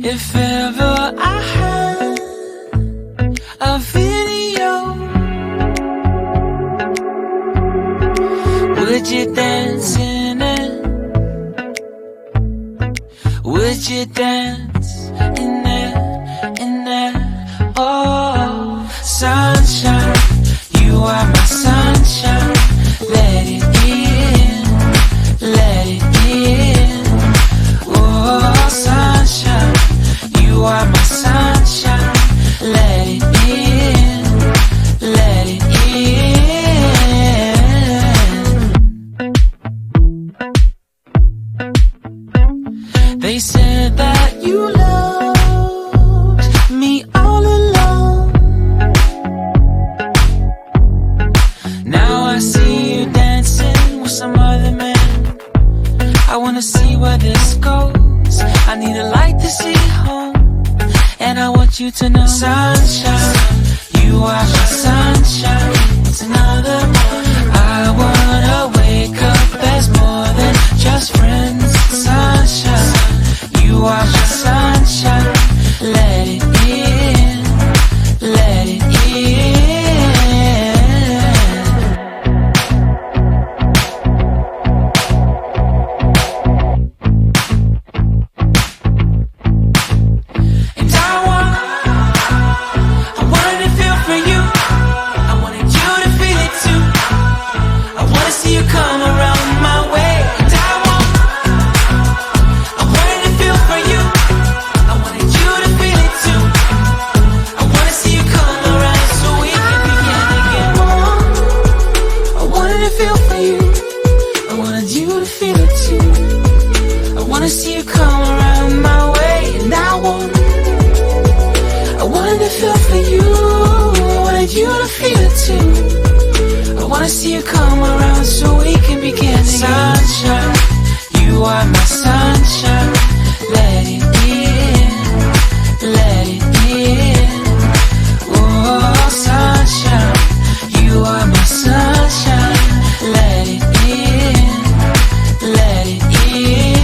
If ever I had a video, would you dance in it? Would you dance in it, in it? Oh, sunshine, you are my sunshine. Let it in, let it in. Oh, sunshine, you are my sunshine. Let it in, let it in. They said that you loved me all along. Now I see you dancing with some other man. I wanna see where this goes. I need a light to see home, and I want you to know, sunshine, you are my sunshine. It's another morning. I wanna wake up as more than just friends. Sunshine, you are my sunshine. Let it in, let it in. Sunshine, you are my sunshine. Let it in, let it in. Oh, sunshine, you are my sunshine. Let it in, let it in.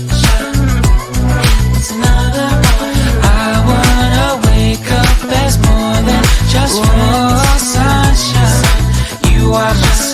Sunshine, it's another morning. I wanna wake up as more than just friends. Oh, sunshine, you are my sunshine.